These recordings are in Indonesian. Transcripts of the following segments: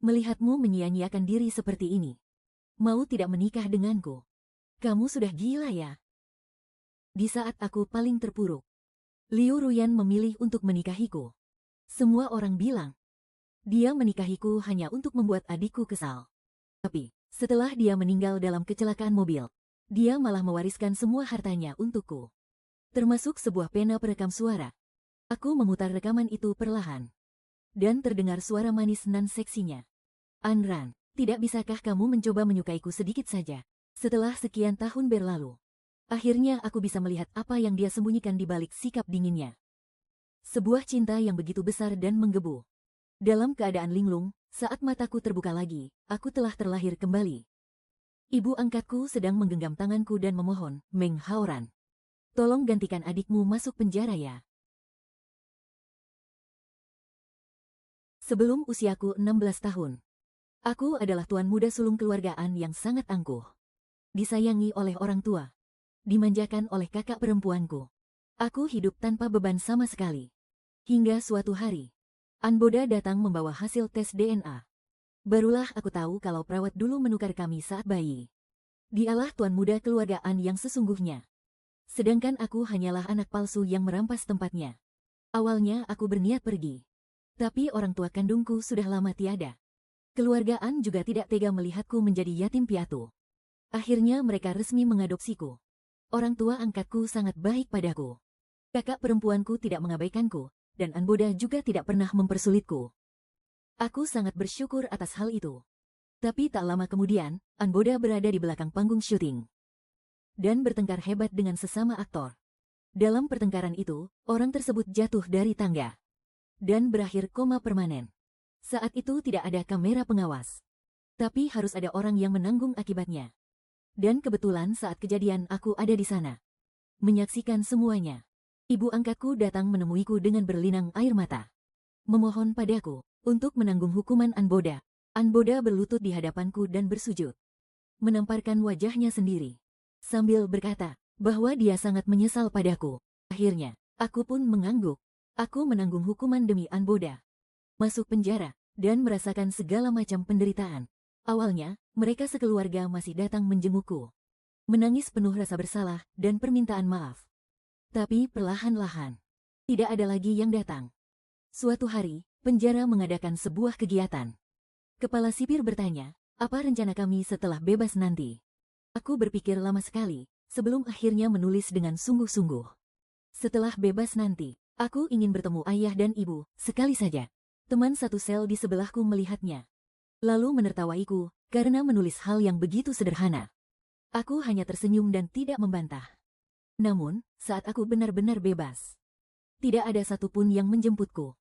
Melihatmu menyia-nyiakan diri seperti ini. Mau tidak menikah denganku? Kamu sudah gila ya? Di saat aku paling terpuruk, Liu Ruyan memilih untuk menikahiku. Semua orang bilang, dia menikahiku hanya untuk membuat adikku kesal. Tapi, setelah dia meninggal dalam kecelakaan mobil, dia malah mewariskan semua hartanya untukku. Termasuk sebuah pena perekam suara. Aku memutar rekaman itu perlahan. Dan terdengar suara manis nan seksinya. Anran, tidak bisakah kamu mencoba menyukaiku sedikit saja? Setelah sekian tahun berlalu, akhirnya aku bisa melihat apa yang dia sembunyikan di balik sikap dinginnya. Sebuah cinta yang begitu besar dan menggebu. Dalam keadaan linglung, saat mataku terbuka lagi, aku telah terlahir kembali. Ibu angkatku sedang menggenggam tanganku dan memohon, Meng Haoran, tolong gantikan adikmu masuk penjara ya. Sebelum usiaku 16 tahun, aku adalah tuan muda sulung keluargaan yang sangat angkuh. Disayangi oleh orang tua. Dimanjakan oleh kakak perempuanku. Aku hidup tanpa beban sama sekali. Hingga suatu hari, Anboda datang membawa hasil tes DNA. Barulah aku tahu kalau perawat dulu menukar kami saat bayi. Dialah tuan muda keluargaan yang sesungguhnya. Sedangkan aku hanyalah anak palsu yang merampas tempatnya. Awalnya aku berniat pergi. Tapi orang tua kandungku sudah lama tiada. Keluargaan juga tidak tega melihatku menjadi yatim piatu. Akhirnya mereka resmi mengadopsiku. Orang tua angkatku sangat baik padaku. Kakak perempuanku tidak mengabaikanku, dan Anboda juga tidak pernah mempersulitku. Aku sangat bersyukur atas hal itu. Tapi tak lama kemudian, Anboda berada di belakang panggung syuting. Dan bertengkar hebat dengan sesama aktor. Dalam pertengkaran itu, orang tersebut jatuh dari tangga. Dan berakhir koma permanen. Saat itu tidak ada kamera pengawas. Tapi harus ada orang yang menanggung akibatnya. Dan kebetulan saat kejadian aku ada di sana. Menyaksikan semuanya. Ibu angkatku datang menemuiku dengan berlinang air mata. Memohon padaku untuk menanggung hukuman Anboda. Anboda berlutut di hadapanku dan bersujud. Menamparkan wajahnya sendiri. Sambil berkata bahwa dia sangat menyesal padaku. Akhirnya, aku pun mengangguk. Aku menanggung hukuman demi Anboda. Masuk penjara, dan merasakan segala macam penderitaan. Awalnya, mereka sekeluarga masih datang menjengukku. Menangis penuh rasa bersalah dan permintaan maaf. Tapi perlahan-lahan, tidak ada lagi yang datang. Suatu hari, penjara mengadakan sebuah kegiatan. Kepala sipir bertanya, apa rencana kami setelah bebas nanti? Aku berpikir lama sekali, sebelum akhirnya menulis dengan sungguh-sungguh. Setelah bebas nanti, aku ingin bertemu ayah dan ibu, sekali saja. Teman satu sel di sebelahku melihatnya. Lalu menertawaiku, karena menulis hal yang begitu sederhana. Aku hanya tersenyum dan tidak membantah. Namun, saat aku benar-benar bebas, tidak ada satupun yang menjemputku.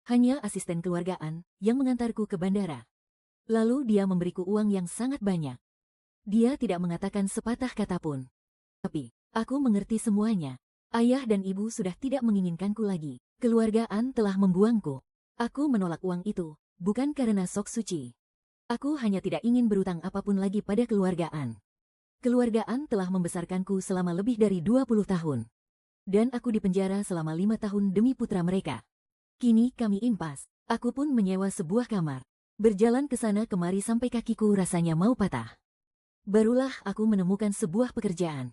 Hanya asisten keluargaan yang mengantarku ke bandara. Lalu dia memberiku uang yang sangat banyak. Dia tidak mengatakan sepatah kata pun. Tapi, aku mengerti semuanya. Ayah dan ibu sudah tidak menginginkanku lagi. Keluargaan telah membuangku. Aku menolak uang itu, bukan karena sok suci. Aku hanya tidak ingin berutang apapun lagi pada keluargaan. Keluargaan telah membesarkanku selama lebih dari 20 tahun. Dan aku dipenjara selama 5 tahun demi putra mereka. Kini kami impas. Aku pun menyewa sebuah kamar. Berjalan ke sana kemari sampai kakiku rasanya mau patah. Barulah aku menemukan sebuah pekerjaan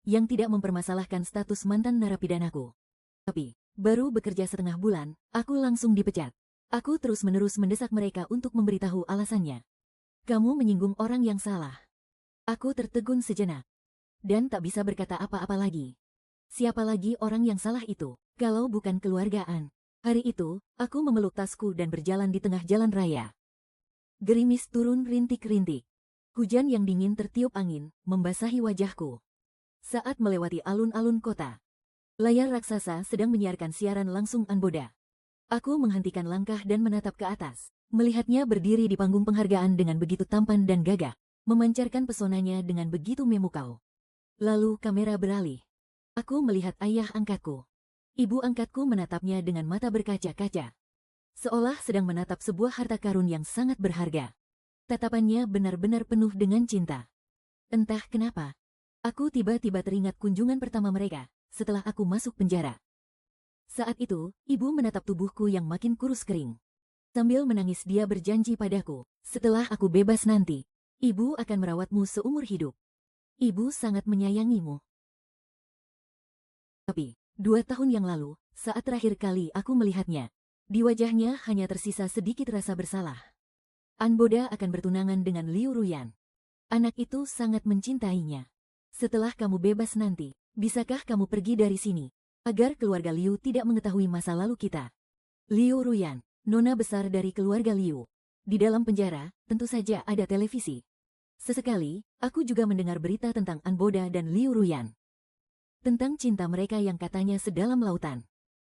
yang tidak mempermasalahkan status mantan narapidanaku. Tapi, baru bekerja setengah bulan, aku langsung dipecat. Aku terus-menerus mendesak mereka untuk memberitahu alasannya. Kamu menyinggung orang yang salah. Aku tertegun sejenak. Dan tak bisa berkata apa-apa lagi. Siapa lagi orang yang salah itu, kalau bukan keluargaan? Hari itu, aku memeluk tasku dan berjalan di tengah jalan raya. Gerimis turun rintik-rintik. Hujan yang dingin tertiup angin, membasahi wajahku. Saat melewati alun-alun kota, layar raksasa sedang menyiarkan siaran langsung Anboda. Aku menghentikan langkah dan menatap ke atas. Melihatnya berdiri di panggung penghargaan dengan begitu tampan dan gagah, memancarkan pesonanya dengan begitu memukau. Lalu kamera beralih. Aku melihat ayah angkatku. Ibu angkatku menatapnya dengan mata berkaca-kaca. Seolah sedang menatap sebuah harta karun yang sangat berharga. Tatapannya benar-benar penuh dengan cinta. Entah kenapa, aku tiba-tiba teringat kunjungan pertama mereka setelah aku masuk penjara. Saat itu, ibu menatap tubuhku yang makin kurus kering. Sambil menangis dia berjanji padaku, setelah aku bebas nanti, ibu akan merawatmu seumur hidup. Ibu sangat menyayangimu. Tapi, 2 tahun yang lalu, saat terakhir kali aku melihatnya, di wajahnya hanya tersisa sedikit rasa bersalah. Anboda akan bertunangan dengan Liu Ruyan. Anak itu sangat mencintainya. Setelah kamu bebas nanti, bisakah kamu pergi dari sini, agar keluarga Liu tidak mengetahui masa lalu kita? Liu Ruyan, nona besar dari keluarga Liu. Di dalam penjara, tentu saja ada televisi. Sesekali, aku juga mendengar berita tentang Anboda dan Liu Ruyan. Tentang cinta mereka yang katanya sedalam lautan.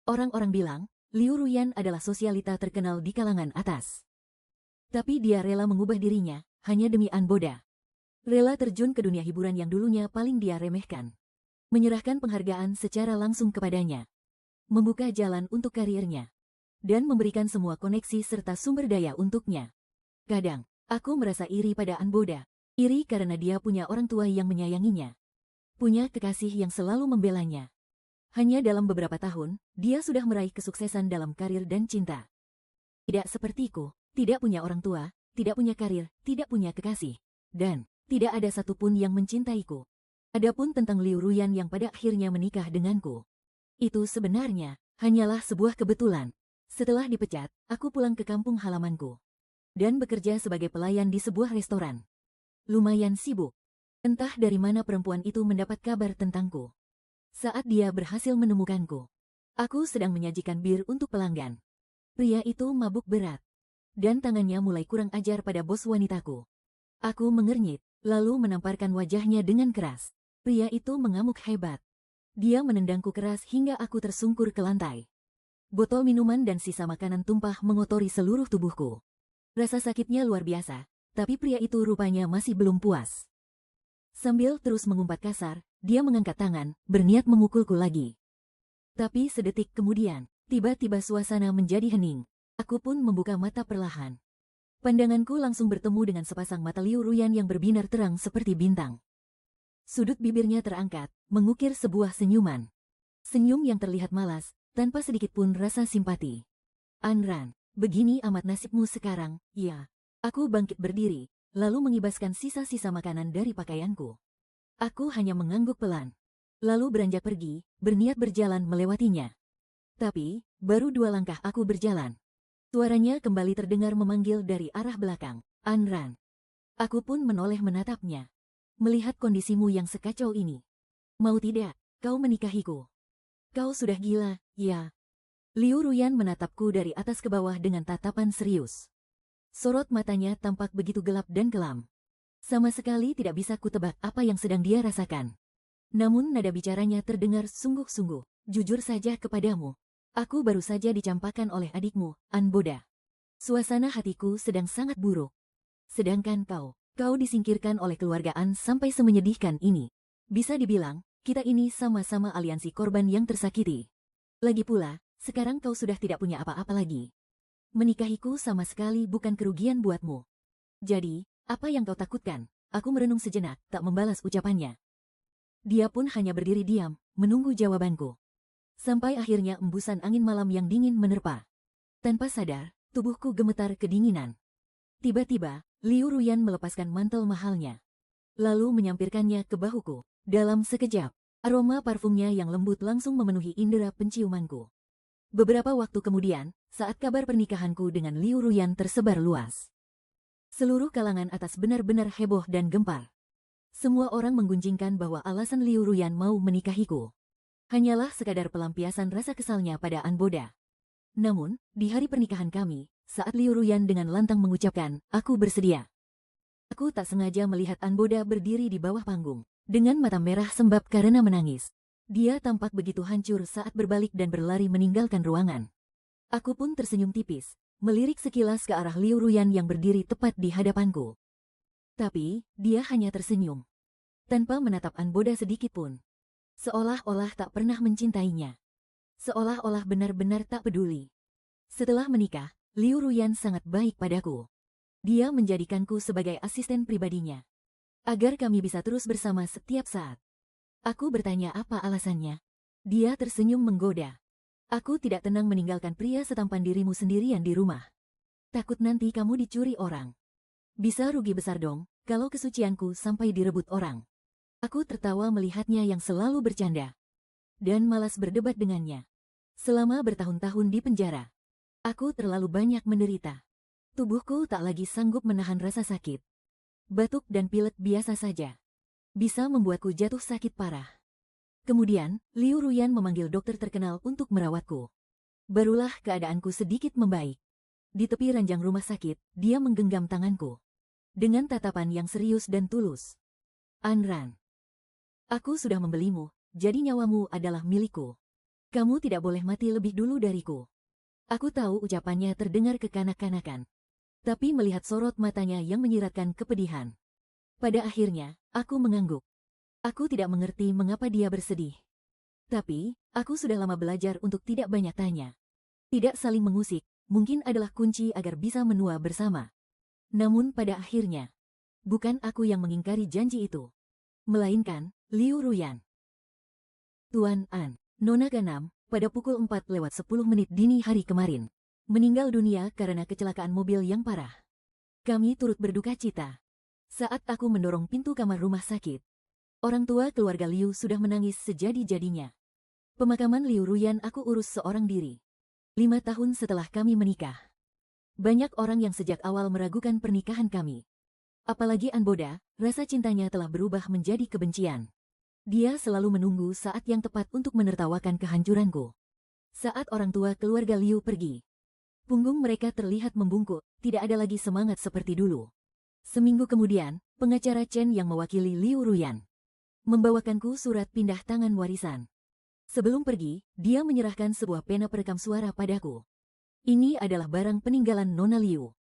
Orang-orang bilang, Liu Ruyan adalah sosialita terkenal di kalangan atas. Tapi dia rela mengubah dirinya, hanya demi Anboda. Rela terjun ke dunia hiburan yang dulunya paling dia remehkan. Menyerahkan penghargaan secara langsung kepadanya. Membuka jalan untuk karirnya. Dan memberikan semua koneksi serta sumber daya untuknya. Kadang, aku merasa iri pada Anboda. Iri karena dia punya orang tua yang menyayanginya. Punya kekasih yang selalu membelanya. Hanya dalam beberapa tahun, dia sudah meraih kesuksesan dalam karir dan cinta. Tidak sepertiku, tidak punya orang tua, tidak punya karir, tidak punya kekasih. Dan tidak ada satupun yang mencintaiku. Adapun tentang Liu Ruyan yang pada akhirnya menikah denganku, itu sebenarnya hanyalah sebuah kebetulan. Setelah dipecat, aku pulang ke kampung halamanku dan bekerja sebagai pelayan di sebuah restoran. Lumayan sibuk. Entah dari mana perempuan itu mendapat kabar tentangku. Saat dia berhasil menemukanku, aku sedang menyajikan bir untuk pelanggan. Pria itu mabuk berat, dan tangannya mulai kurang ajar pada bos wanitaku. Aku mengernyit, lalu menamparkan wajahnya dengan keras. Pria itu mengamuk hebat. Dia menendangku keras hingga aku tersungkur ke lantai. Botol minuman dan sisa makanan tumpah mengotori seluruh tubuhku. Rasa sakitnya luar biasa, tapi pria itu rupanya masih belum puas. Sambil terus mengumpat kasar, dia mengangkat tangan, berniat memukulku lagi. Tapi sedetik kemudian, tiba-tiba suasana menjadi hening. Aku pun membuka mata perlahan. Pandanganku langsung bertemu dengan sepasang mata Liu Ruyan yang berbinar terang seperti bintang. Sudut bibirnya terangkat, mengukir sebuah senyuman. Senyum yang terlihat malas, tanpa sedikit pun rasa simpati. Anran, begini amat nasibmu sekarang, ya. Aku bangkit berdiri, lalu mengibaskan sisa-sisa makanan dari pakaianku. Aku hanya mengangguk pelan. Lalu beranjak pergi, berniat berjalan melewatinya. Tapi, baru 2 langkah aku berjalan. Suaranya kembali terdengar memanggil dari arah belakang. Anran. Aku pun menoleh menatapnya. Melihat kondisimu yang sekacau ini. Mau tidak, kau menikahiku. Kau sudah gila, ya. Liu Ruyan menatapku dari atas ke bawah dengan tatapan serius. Sorot matanya tampak begitu gelap dan kelam. Sama sekali tidak bisa kutebak apa yang sedang dia rasakan. Namun nada bicaranya terdengar sungguh-sungguh. Jujur saja kepadamu. Aku baru saja dicampakkan oleh adikmu, Anboda. Suasana hatiku sedang sangat buruk. Sedangkan kau disingkirkan oleh keluargaan sampai semenyedihkan ini. Bisa dibilang, kita ini sama-sama aliansi korban yang tersakiti. Lagi pula, sekarang kau sudah tidak punya apa-apa lagi. Menikahiku sama sekali bukan kerugian buatmu. Jadi, apa yang kau takutkan? Aku merenung sejenak, tak membalas ucapannya. Dia pun hanya berdiri diam, menunggu jawabanku. Sampai akhirnya embusan angin malam yang dingin menerpa. Tanpa sadar, tubuhku gemetar kedinginan. Tiba-tiba, Liu Ruyan melepaskan mantel mahalnya. Lalu menyampirkannya ke bahuku. Dalam sekejap, aroma parfumnya yang lembut langsung memenuhi indera penciumanku. Beberapa waktu kemudian, saat kabar pernikahanku dengan Liu Ruyan tersebar luas, seluruh kalangan atas benar-benar heboh dan gempar. Semua orang menggunjingkan bahwa alasan Liu Ruyan mau menikahiku hanyalah sekadar pelampiasan rasa kesalnya pada Anboda. Namun, di hari pernikahan kami, saat Liu Ruyan dengan lantang mengucapkan, "Aku bersedia." Aku tak sengaja melihat Anboda berdiri di bawah panggung, dengan mata merah sembab karena menangis. Dia tampak begitu hancur saat berbalik dan berlari meninggalkan ruangan. Aku pun tersenyum tipis, melirik sekilas ke arah Liu Ruyan yang berdiri tepat di hadapanku. Tapi, dia hanya tersenyum, tanpa menatap Anboda sedikit pun. Seolah-olah tak pernah mencintainya. Seolah-olah benar-benar tak peduli. Setelah menikah, Liu Ruyan sangat baik padaku. Dia menjadikanku sebagai asisten pribadinya, agar kami bisa terus bersama setiap saat. Aku bertanya apa alasannya. Dia tersenyum menggoda. Aku tidak tenang meninggalkan pria setampan dirimu sendirian di rumah. Takut nanti kamu dicuri orang. Bisa rugi besar dong, kalau kesucianku sampai direbut orang. Aku tertawa melihatnya yang selalu bercanda. Dan malas berdebat dengannya. Selama bertahun-tahun di penjara, aku terlalu banyak menderita. Tubuhku tak lagi sanggup menahan rasa sakit. Batuk dan pilek biasa saja bisa membuatku jatuh sakit parah. Kemudian, Liu Ruyan memanggil dokter terkenal untuk merawatku. Barulah keadaanku sedikit membaik. Di tepi ranjang rumah sakit, dia menggenggam tanganku. Dengan tatapan yang serius dan tulus. Anran, aku sudah membelimu, jadi nyawamu adalah milikku. Kamu tidak boleh mati lebih dulu dariku. Aku tahu ucapannya terdengar kekanak-kanakan. Tapi melihat sorot matanya yang menyiratkan kepedihan. Pada akhirnya, aku mengangguk. Aku tidak mengerti mengapa dia bersedih. Tapi, aku sudah lama belajar untuk tidak banyak tanya. Tidak saling mengusik, mungkin adalah kunci agar bisa menua bersama. Namun pada akhirnya, bukan aku yang mengingkari janji itu. Melainkan, Liu Ruyan. Tuan An, Nona Ganam, pada pukul 4:10 dini hari kemarin, meninggal dunia karena kecelakaan mobil yang parah. Kami turut berduka cita. Saat aku mendorong pintu kamar rumah sakit, orang tua keluarga Liu sudah menangis sejadi-jadinya. Pemakaman Liu Ruyan aku urus seorang diri. 5 tahun setelah kami menikah. Banyak orang yang sejak awal meragukan pernikahan kami. Apalagi Anboda, rasa cintanya telah berubah menjadi kebencian. Dia selalu menunggu saat yang tepat untuk menertawakan kehancuranku. Saat orang tua keluarga Liu pergi, punggung mereka terlihat membungkuk, tidak ada lagi semangat seperti dulu. Seminggu kemudian, pengacara Chen yang mewakili Liu Ruyan membawakanku surat pindah tangan warisan. Sebelum pergi, dia menyerahkan sebuah pena perekam suara padaku. Ini adalah barang peninggalan Nona Liu.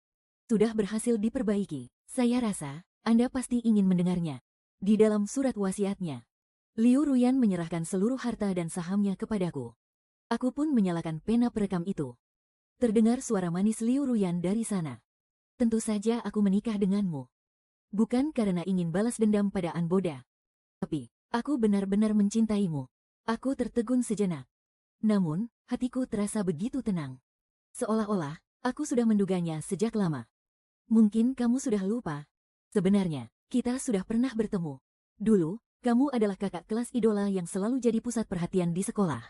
Sudah berhasil diperbaiki. Saya rasa, Anda pasti ingin mendengarnya. Di dalam surat wasiatnya, Liu Ruyan menyerahkan seluruh harta dan sahamnya kepadaku. Aku pun menyalakan pena perekam itu. Terdengar suara manis Liu Ruyan dari sana. Tentu saja aku menikah denganmu. Bukan karena ingin balas dendam pada Anboda. Tapi, aku benar-benar mencintaimu. Aku tertegun sejenak. Namun, hatiku terasa begitu tenang. Seolah-olah, aku sudah menduganya sejak lama. Mungkin kamu sudah lupa. Sebenarnya, kita sudah pernah bertemu. Dulu, kamu adalah kakak kelas idola yang selalu jadi pusat perhatian di sekolah.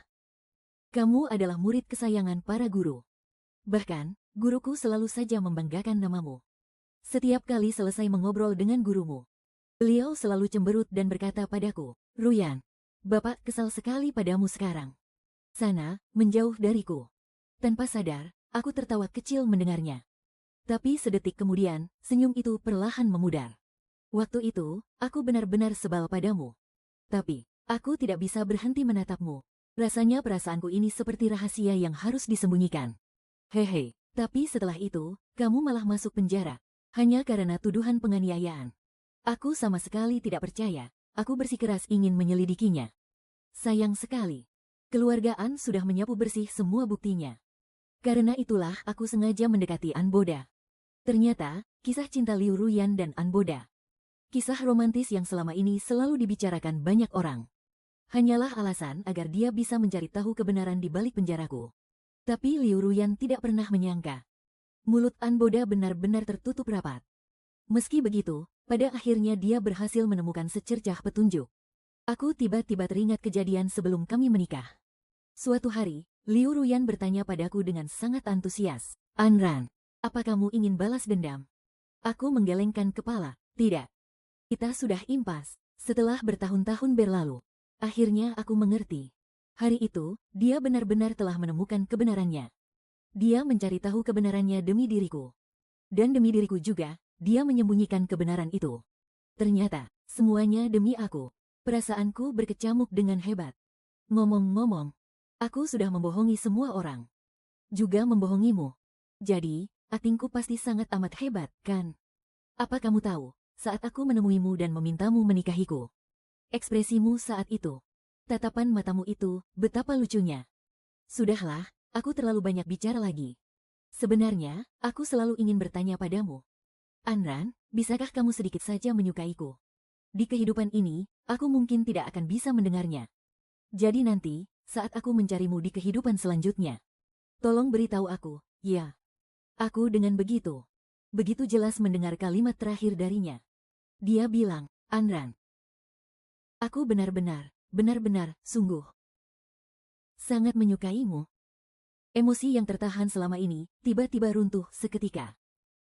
Kamu adalah murid kesayangan para guru. Bahkan, guruku selalu saja membanggakan namamu. Setiap kali selesai mengobrol dengan gurumu, beliau selalu cemberut dan berkata padaku, Ruyan, Bapak kesal sekali padamu sekarang. Sana, menjauh dariku. Tanpa sadar, aku tertawa kecil mendengarnya. Tapi sedetik kemudian, senyum itu perlahan memudar. Waktu itu, aku benar-benar sebal padamu. Tapi, aku tidak bisa berhenti menatapmu. Rasanya perasaanku ini seperti rahasia yang harus disembunyikan. Hehe, tapi setelah itu, kamu malah masuk penjara. Hanya karena tuduhan penganiayaan. Aku sama sekali tidak percaya. Aku bersikeras ingin menyelidikinya. Sayang sekali. Keluargaan sudah menyapu bersih semua buktinya. Karena itulah aku sengaja mendekati Anboda. Ternyata, kisah cinta Liu Ruyan dan Anboda. Kisah romantis yang selama ini selalu dibicarakan banyak orang. Hanyalah alasan agar dia bisa mencari tahu kebenaran di balik penjaraku. Tapi Liu Ruyan tidak pernah menyangka. Mulut Anboda benar-benar tertutup rapat. Meski begitu, pada akhirnya dia berhasil menemukan secercah petunjuk. Aku tiba-tiba teringat kejadian sebelum kami menikah. Suatu hari, Liu Ruyan bertanya padaku dengan sangat antusias. Anran, apa kamu ingin balas dendam? Aku menggelengkan kepala. Tidak. Kita sudah impas. Setelah bertahun-tahun berlalu, akhirnya aku mengerti. Hari itu, dia benar-benar telah menemukan kebenarannya. Dia mencari tahu kebenarannya demi diriku. Dan demi diriku juga, dia menyembunyikan kebenaran itu. Ternyata, semuanya demi aku. Perasaanku berkecamuk dengan hebat. Ngomong-ngomong, aku sudah membohongi semua orang. Juga membohongimu. Jadi, aktingku pasti sangat amat hebat, kan? Apa kamu tahu, saat aku menemuimu dan memintamu menikahiku? Ekspresimu saat itu. Tatapan matamu itu, betapa lucunya. Sudahlah, aku terlalu banyak bicara lagi. Sebenarnya, aku selalu ingin bertanya padamu. Anran, bisakah kamu sedikit saja menyukaiku? Di kehidupan ini, aku mungkin tidak akan bisa mendengarnya. Jadi nanti, saat aku mencarimu di kehidupan selanjutnya, tolong beritahu aku, ya. Aku dengan begitu jelas mendengar kalimat terakhir darinya. Dia bilang, Anran, aku benar-benar, sungguh sangat menyukaimu. Emosi yang tertahan selama ini tiba-tiba runtuh seketika.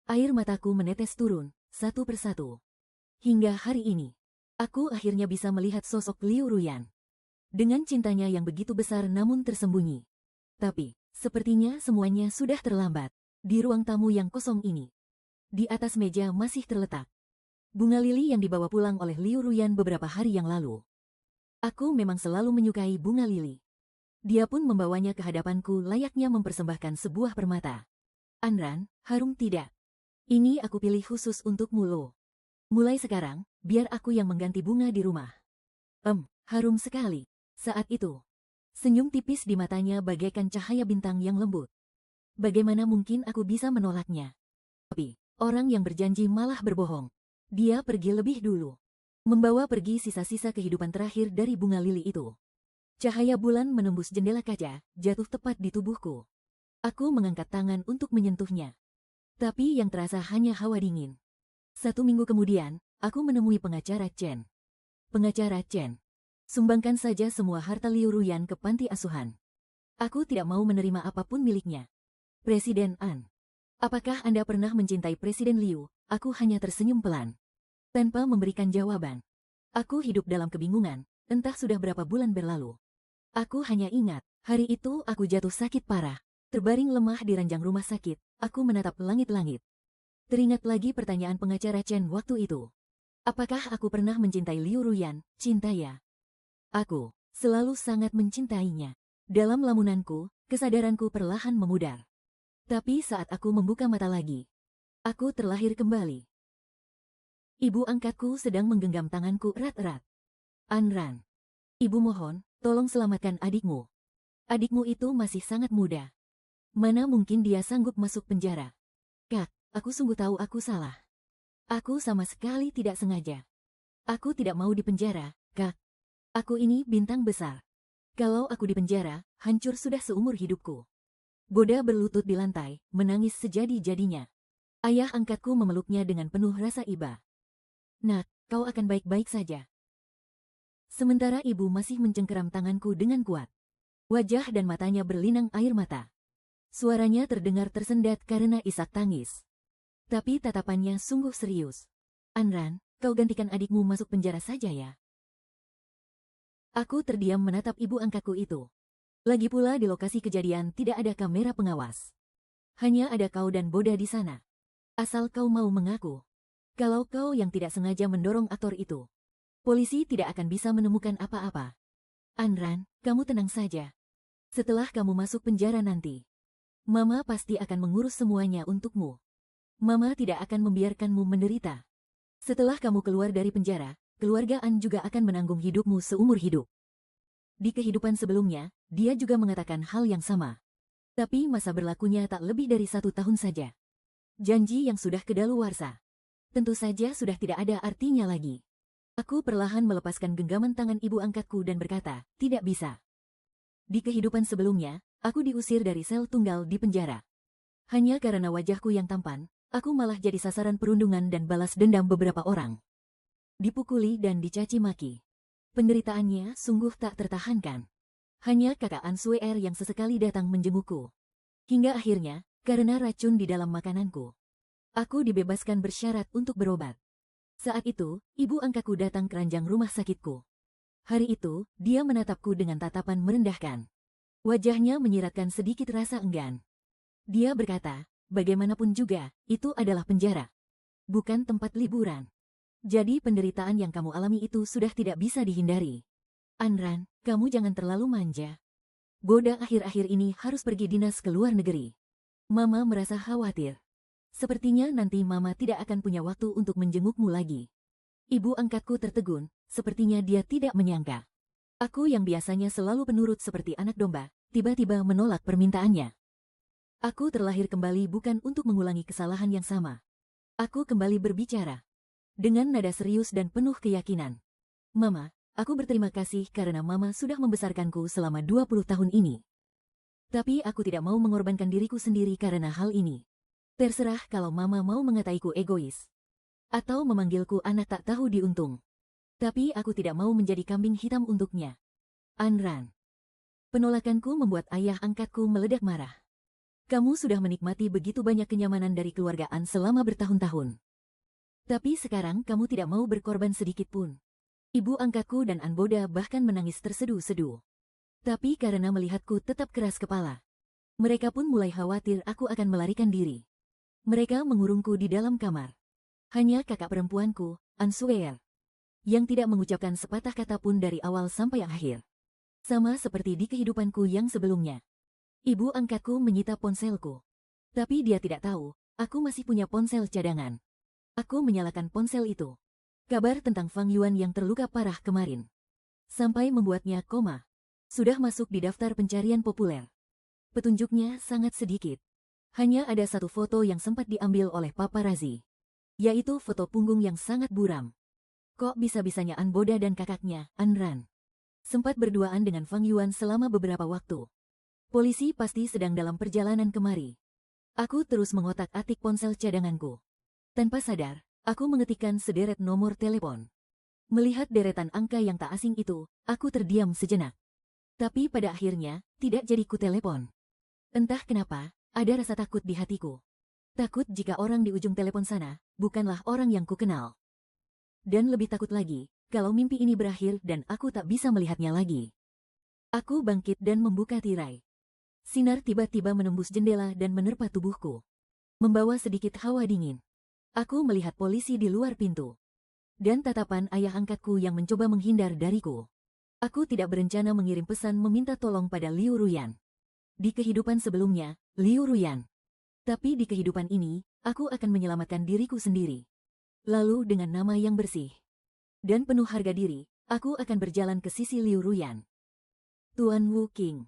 Air mataku menetes turun, satu persatu. Hingga hari ini, aku akhirnya bisa melihat sosok Liu Ruyan. Dengan cintanya yang begitu besar namun tersembunyi. Tapi, sepertinya semuanya sudah terlambat. Di ruang tamu yang kosong ini, di atas meja masih terletak bunga lili yang dibawa pulang oleh Liu Ruyan beberapa hari yang lalu. Aku memang selalu menyukai bunga lili. Dia pun membawanya ke hadapanku layaknya mempersembahkan sebuah permata. Anran, harum tidak? Ini aku pilih khusus untukmu lo. Mulai sekarang, biar aku yang mengganti bunga di rumah. Harum sekali. Saat itu, senyum tipis di matanya bagaikan cahaya bintang yang lembut. Bagaimana mungkin aku bisa menolaknya? Tapi, orang yang berjanji malah berbohong. Dia pergi lebih dulu. Membawa pergi sisa-sisa kehidupan terakhir dari bunga lili itu. Cahaya bulan menembus jendela kaca, jatuh tepat di tubuhku. Aku mengangkat tangan untuk menyentuhnya. Tapi yang terasa hanya hawa dingin. 1 minggu kemudian, aku menemui pengacara Chen. Pengacara Chen, sumbangkan saja semua harta Liu Ruyan ke panti asuhan. Aku tidak mau menerima apapun miliknya. Presiden An, apakah Anda pernah mencintai Presiden Liu? Aku hanya tersenyum pelan. Tanpa memberikan jawaban. Aku hidup dalam kebingungan, entah sudah berapa bulan berlalu. Aku hanya ingat, hari itu aku jatuh sakit parah. Terbaring lemah di ranjang rumah sakit, aku menatap langit-langit. Teringat lagi pertanyaan pengacara Chen waktu itu. Apakah aku pernah mencintai Liu Ruyan? Cinta ya. Aku selalu sangat mencintainya. Dalam lamunanku, kesadaranku perlahan memudar. Tapi saat aku membuka mata lagi, aku terlahir kembali. Ibu angkatku sedang menggenggam tanganku erat-erat. Anran, ibu mohon, tolong selamatkan adikmu. Adikmu itu masih sangat muda. Mana mungkin dia sanggup masuk penjara? Kak, aku sungguh tahu aku salah. Aku sama sekali tidak sengaja. Aku tidak mau dipenjara, Kak. Aku ini bintang besar. Kalau aku dipenjara, hancur sudah seumur hidupku. Boda berlutut di lantai, menangis sejadi-jadinya. Ayah angkatku memeluknya dengan penuh rasa iba. Nak, kau akan baik-baik saja. Sementara ibu masih mencengkeram tanganku dengan kuat. Wajah dan matanya berlinang air mata. Suaranya terdengar tersendat karena isak tangis. Tapi tatapannya sungguh serius. Anran, kau gantikan adikmu masuk penjara saja ya. Aku terdiam menatap ibu angkatku itu. Lagi pula di lokasi kejadian tidak ada kamera pengawas. Hanya ada kau dan Boda di sana. Asal kau mau mengaku. Kalau kau yang tidak sengaja mendorong aktor itu, polisi tidak akan bisa menemukan apa-apa. Anran, kamu tenang saja. Setelah kamu masuk penjara nanti, Mama pasti akan mengurus semuanya untukmu. Mama tidak akan membiarkanmu menderita. Setelah kamu keluar dari penjara, keluarga An juga akan menanggung hidupmu seumur hidup. Di kehidupan sebelumnya, dia juga mengatakan hal yang sama. Tapi masa berlakunya tak lebih dari 1 tahun saja. Janji yang sudah kedaluwarsa. Tentu saja sudah tidak ada artinya lagi. Aku perlahan melepaskan genggaman tangan ibu angkatku dan berkata, tidak bisa. Di kehidupan sebelumnya, aku diusir dari sel tunggal di penjara. Hanya karena wajahku yang tampan, aku malah jadi sasaran perundungan dan balas dendam beberapa orang. Dipukuli dan dicaci maki. Penderitaannya sungguh tak tertahankan. Hanya kakak An Suer yang sesekali datang menjengukku. Hingga akhirnya, karena racun di dalam makananku, aku dibebaskan bersyarat untuk berobat. Saat itu, ibu angkatku datang ke ranjang rumah sakitku. Hari itu, dia menatapku dengan tatapan merendahkan. Wajahnya menyiratkan sedikit rasa enggan. Dia berkata, bagaimanapun juga, itu adalah penjara. Bukan tempat liburan. Jadi penderitaan yang kamu alami itu sudah tidak bisa dihindari. Anran, kamu jangan terlalu manja. Boda akhir-akhir ini harus pergi dinas ke luar negeri. Mama merasa khawatir. Sepertinya nanti Mama tidak akan punya waktu untuk menjengukmu lagi. Ibu angkatku tertegun, sepertinya dia tidak menyangka. Aku yang biasanya selalu penurut seperti anak domba, tiba-tiba menolak permintaannya. Aku terlahir kembali bukan untuk mengulangi kesalahan yang sama. Aku kembali berbicara. Dengan nada serius dan penuh keyakinan. Mama, aku berterima kasih karena Mama sudah membesarkanku selama 20 tahun ini. Tapi aku tidak mau mengorbankan diriku sendiri karena hal ini. Terserah kalau Mama mau mengataiku egois. Atau memanggilku anak tak tahu diuntung. Tapi aku tidak mau menjadi kambing hitam untuknya. Ayn Rand. Penolakanku membuat ayah angkatku meledak marah. Kamu sudah menikmati begitu banyak kenyamanan dari keluarga An selama bertahun-tahun. Tapi sekarang kamu tidak mau berkorban sedikit pun. Ibu angkatku dan An Boda bahkan menangis terseduh-seduh. Tapi karena melihatku tetap keras kepala, mereka pun mulai khawatir aku akan melarikan diri. Mereka mengurungku di dalam kamar. Hanya kakak perempuanku, An Suer, yang tidak mengucapkan sepatah kata pun dari awal sampai akhir. Sama seperti di kehidupanku yang sebelumnya. Ibu angkatku menyita ponselku. Tapi dia tidak tahu, aku masih punya ponsel cadangan. Aku menyalakan ponsel itu. Kabar tentang Fang Yuan yang terluka parah kemarin, sampai membuatnya koma, sudah masuk di daftar pencarian populer. Petunjuknya sangat sedikit. Hanya ada satu foto yang sempat diambil oleh paparazzi, yaitu foto punggung yang sangat buram. Kok bisa-bisanya An Boda dan kakaknya, Ayn Rand, sempat berduaan dengan Fang Yuan selama beberapa waktu. Polisi pasti sedang dalam perjalanan kemari. Aku terus mengotak-atik ponsel cadanganku. Tanpa sadar, aku mengetikkan sederet nomor telepon. Melihat deretan angka yang tak asing itu, aku terdiam sejenak. Tapi pada akhirnya, tidak jadi ku telepon. Entah kenapa, ada rasa takut di hatiku. Takut jika orang di ujung telepon sana, bukanlah orang yang ku kenal. Dan lebih takut lagi, kalau mimpi ini berakhir dan aku tak bisa melihatnya lagi. Aku bangkit dan membuka tirai. Sinar tiba-tiba menembus jendela dan menerpa tubuhku, membawa sedikit hawa dingin. Aku melihat polisi di luar pintu. Dan tatapan ayah angkatku yang mencoba menghindar dariku. Aku tidak berencana mengirim pesan meminta tolong pada Liu Ruyan. Di kehidupan sebelumnya, Liu Ruyan. Tapi di kehidupan ini, aku akan menyelamatkan diriku sendiri. Lalu dengan nama yang bersih dan penuh harga diri, aku akan berjalan ke sisi Liu Ruyan. Tuan Wu Qing,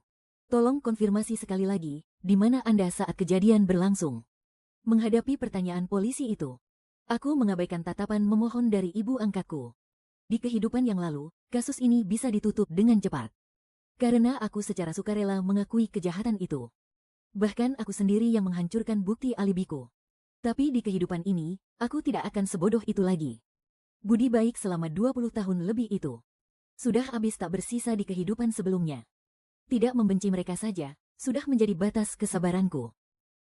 tolong konfirmasi sekali lagi, di mana Anda saat kejadian berlangsung? Menghadapi pertanyaan polisi itu, aku mengabaikan tatapan memohon dari ibu angkatku. Di kehidupan yang lalu, kasus ini bisa ditutup dengan cepat. Karena aku secara sukarela mengakui kejahatan itu. Bahkan aku sendiri yang menghancurkan bukti alibiku. Tapi di kehidupan ini, aku tidak akan sebodoh itu lagi. Budi baik selama 20 tahun lebih itu sudah habis tak bersisa di kehidupan sebelumnya. Tidak membenci mereka saja, sudah menjadi batas kesabaranku.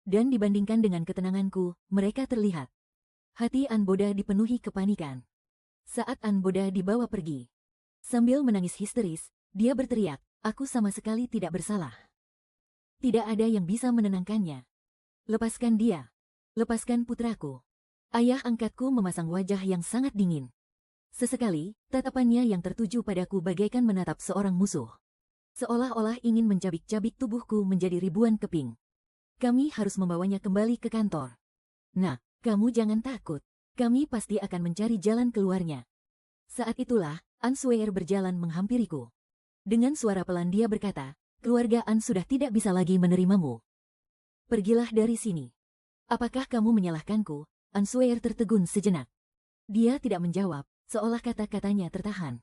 Dan dibandingkan dengan ketenanganku, mereka terlihat. Hati An Boda dipenuhi kepanikan. Saat An Boda dibawa pergi, sambil menangis histeris, dia berteriak, aku sama sekali tidak bersalah. Tidak ada yang bisa menenangkannya. Lepaskan dia. Lepaskan putraku. Ayah angkatku memasang wajah yang sangat dingin. Sesekali, tatapannya yang tertuju padaku bagaikan menatap seorang musuh. Seolah-olah ingin mencabik-cabik tubuhku menjadi ribuan keping. Kami harus membawanya kembali ke kantor. Nah, kamu jangan takut. Kami pasti akan mencari jalan keluarnya. Saat itulah, An Suer berjalan menghampiriku. Dengan suara pelan dia berkata, keluarga An sudah tidak bisa lagi menerimamu. Pergilah dari sini. Apakah kamu menyalahkanku? An Suer tertegun sejenak. Dia tidak menjawab, seolah kata-katanya tertahan.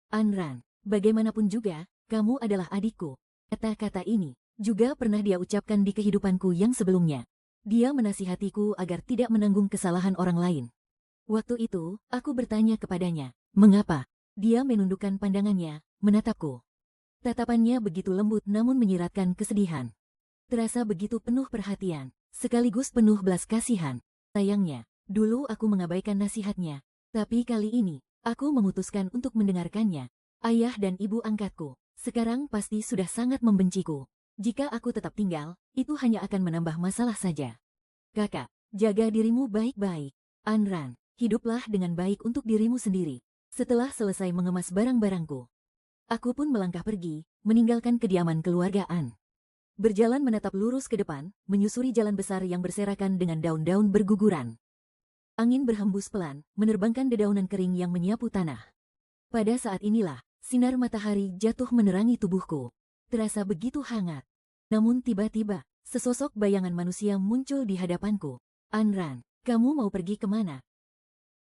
Ayn Rand, bagaimanapun juga, kamu adalah adikku. Kata-kata ini juga pernah dia ucapkan di kehidupanku yang sebelumnya. Dia menasihatiku agar tidak menanggung kesalahan orang lain. Waktu itu, aku bertanya kepadanya, mengapa? Dia menundukkan pandangannya, menatapku. Tatapannya begitu lembut namun menyiratkan kesedihan. Terasa begitu penuh perhatian, sekaligus penuh belas kasihan. Sayangnya, dulu aku mengabaikan nasihatnya. Tapi kali ini, aku memutuskan untuk mendengarkannya. Ayah dan ibu angkatku sekarang pasti sudah sangat membenciku. Jika aku tetap tinggal, itu hanya akan menambah masalah saja. Kakak, jaga dirimu baik-baik. Ayn Rand, hiduplah dengan baik untuk dirimu sendiri. Setelah selesai mengemas barang-barangku, aku pun melangkah pergi, meninggalkan kediaman keluarga An. Berjalan menatap lurus ke depan, menyusuri jalan besar yang berserakan dengan daun-daun berguguran. Angin berhembus pelan, menerbangkan dedaunan kering yang menyapu tanah. Pada saat inilah, sinar matahari jatuh menerangi tubuhku. Terasa begitu hangat. Namun tiba-tiba, sesosok bayangan manusia muncul di hadapanku. Ayn Rand, kamu mau pergi kemana?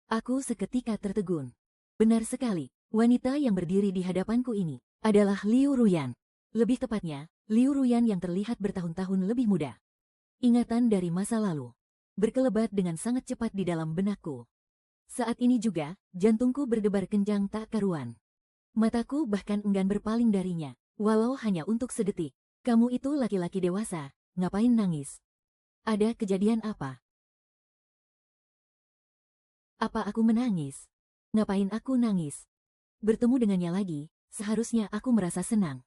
Aku seketika tertegun. Benar sekali, wanita yang berdiri di hadapanku ini adalah Liu Ruyan. Lebih tepatnya, Liu Ruyan yang terlihat bertahun-tahun lebih muda. Ingatan dari masa lalu. berkelebat dengan sangat cepat di dalam benakku. Saat ini juga, jantungku berdebar kencang tak karuan. Mataku bahkan enggan berpaling darinya, walau hanya untuk sedetik. Kamu itu laki-laki dewasa, ngapain nangis? Ada kejadian apa? Apa aku menangis? Ngapain aku nangis? Bertemu dengannya lagi, seharusnya aku merasa senang.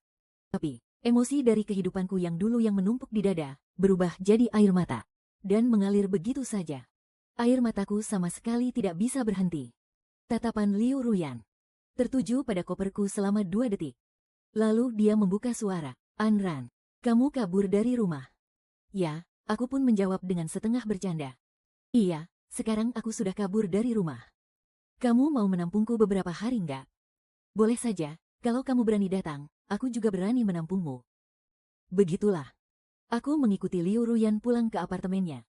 Tapi, emosi dari kehidupanku yang dulu yang menumpuk di dada, berubah jadi air mata. Dan mengalir begitu saja. Air mataku sama sekali tidak bisa berhenti. Tatapan Liu Ruyan tertuju pada koperku selama 2 detik. Lalu dia membuka suara. Anran, kamu kabur dari rumah. Ya, aku pun menjawab dengan setengah bercanda. Iya, sekarang aku sudah kabur dari rumah. Kamu mau menampungku beberapa hari enggak? Boleh saja, kalau kamu berani datang, aku juga berani menampungmu. Begitulah. Aku mengikuti Liu Ruyan pulang ke apartemennya.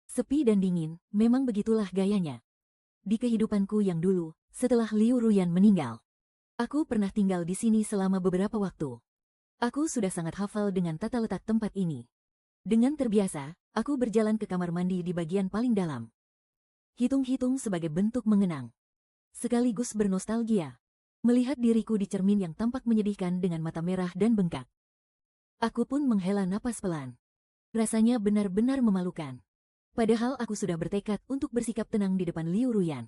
Sepi dan dingin, memang begitulah gayanya. Di kehidupanku yang dulu, setelah Liu Ruyan meninggal, aku pernah tinggal di sini selama beberapa waktu. Aku sudah sangat hafal dengan tata letak tempat ini. Dengan terbiasa, aku berjalan ke kamar mandi di bagian paling dalam. Hitung-hitung sebagai bentuk mengenang. Sekaligus bernostalgia. Melihat diriku di cermin yang tampak menyedihkan dengan mata merah dan bengkak. Aku pun menghela napas pelan. Rasanya benar-benar memalukan. Padahal aku sudah bertekad untuk bersikap tenang di depan Liu Ruyan.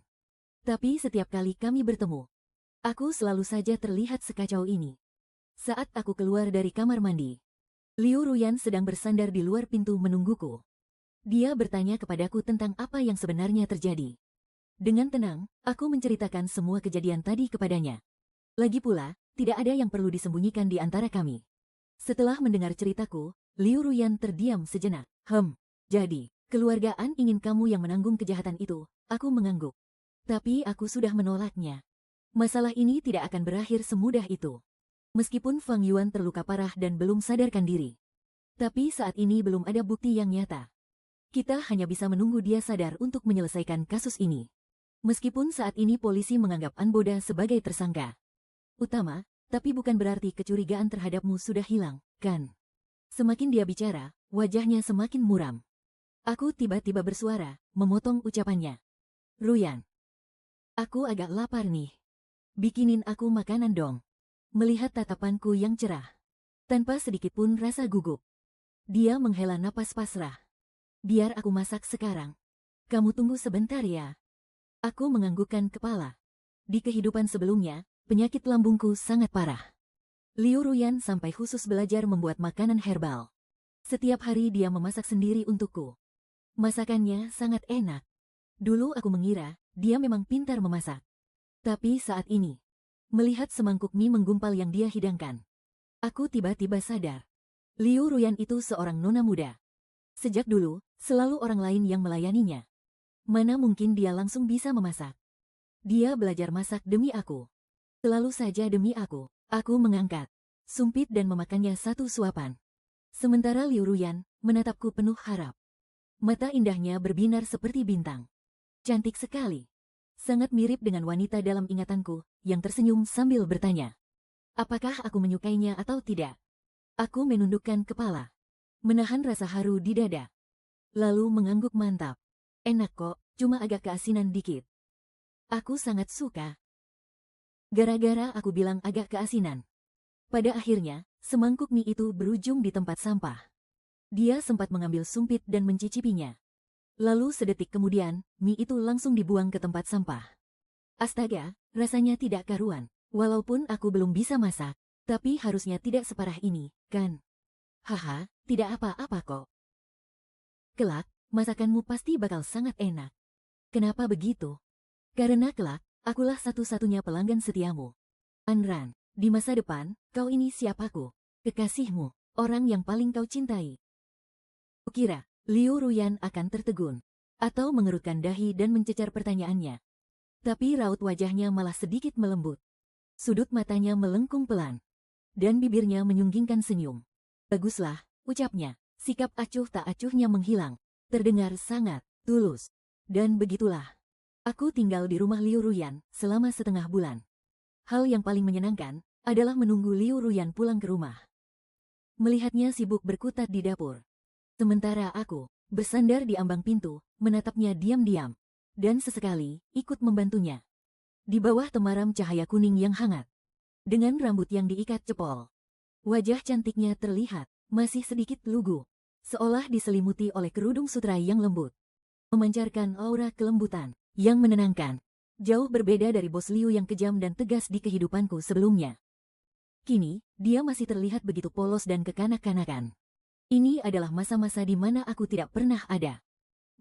Tapi setiap kali kami bertemu, aku selalu saja terlihat sekacau ini. Saat aku keluar dari kamar mandi, Liu Ruyan sedang bersandar di luar pintu menungguku. Dia bertanya kepadaku tentang apa yang sebenarnya terjadi. Dengan tenang, aku menceritakan semua kejadian tadi kepadanya. Lagi pula, tidak ada yang perlu disembunyikan di antara kami. Setelah mendengar ceritaku, Liu Ruyan terdiam sejenak. Jadi, keluargaan ingin kamu yang menanggung kejahatan itu, aku mengangguk. Tapi aku sudah menolaknya. Masalah ini tidak akan berakhir semudah itu. Meskipun Fang Yuan terluka parah dan belum sadarkan diri. Tapi saat ini belum ada bukti yang nyata. Kita hanya bisa menunggu dia sadar untuk menyelesaikan kasus ini. Meskipun saat ini polisi menganggap Anboda sebagai tersangka utama, tapi bukan berarti kecurigaan terhadapmu sudah hilang, kan? Semakin dia bicara, wajahnya semakin muram. Aku tiba-tiba bersuara, memotong ucapannya. Ruyan, aku agak lapar nih. Bikinin aku makanan dong. Melihat tatapanku yang cerah, tanpa sedikit pun rasa gugup, dia menghela napas pasrah. Biar aku masak sekarang. Kamu tunggu sebentar ya. Aku menganggukkan kepala. Di kehidupan sebelumnya, penyakit lambungku sangat parah. Liu Ruyan sampai khusus belajar membuat makanan herbal. Setiap hari dia memasak sendiri untukku. Masakannya sangat enak. Dulu aku mengira dia memang pintar memasak. Tapi saat ini, melihat semangkuk mie menggumpal yang dia hidangkan, aku tiba-tiba sadar. Liu Ruyan itu seorang nona muda. Sejak dulu, selalu orang lain yang melayaninya. Mana mungkin dia langsung bisa memasak? Dia belajar masak demi aku. Selalu saja demi aku. Aku mengangkat sumpit dan memakannya satu suapan. Sementara Liu Ruyan menatapku penuh harap. Mata indahnya berbinar seperti bintang. Cantik sekali. Sangat mirip dengan wanita dalam ingatanku, yang tersenyum sambil bertanya. Apakah aku menyukainya atau tidak? Aku menundukkan kepala. Menahan rasa haru di dada. Lalu mengangguk mantap. Enak kok, cuma agak keasinan dikit. Aku sangat suka. Gara-gara aku bilang agak keasinan. Pada akhirnya, semangkuk mie itu berujung di tempat sampah. Dia sempat mengambil sumpit dan mencicipinya. Lalu sedetik kemudian, mie itu langsung dibuang ke tempat sampah. Astaga, rasanya tidak karuan. Walaupun aku belum bisa masak, tapi harusnya tidak separah ini, kan? Haha, tidak apa-apa kok. Kelak, masakanmu pasti bakal sangat enak. Kenapa begitu? Karena kelak, akulah satu-satunya pelanggan setiamu. Anran, di masa depan, kau ini siapaku? Kekasihmu, orang yang paling kau cintai. Kukira, Liu Ruyan akan tertegun, atau mengerutkan dahi dan mencecar pertanyaannya. Tapi raut wajahnya malah sedikit melembut. Sudut matanya melengkung pelan, dan bibirnya menyunggingkan senyum. Baguslah, ucapnya. Sikap acuh tak acuhnya menghilang. Terdengar sangat tulus. Dan begitulah. Aku tinggal di rumah Liu Ruyan selama setengah bulan. Hal yang paling menyenangkan adalah menunggu Liu Ruyan pulang ke rumah. Melihatnya sibuk berkutat di dapur. Sementara aku bersandar di ambang pintu, menatapnya diam-diam, dan sesekali ikut membantunya. Di bawah temaram cahaya kuning yang hangat, dengan rambut yang diikat cepol, wajah cantiknya terlihat masih sedikit lugu, seolah diselimuti oleh kerudung sutra yang lembut, memancarkan aura kelembutan yang menenangkan. Jauh berbeda dari Bos Liu yang kejam dan tegas di kehidupanku sebelumnya. Kini, dia masih terlihat begitu polos dan kekanak-kanakan. Ini adalah masa-masa di mana aku tidak pernah ada.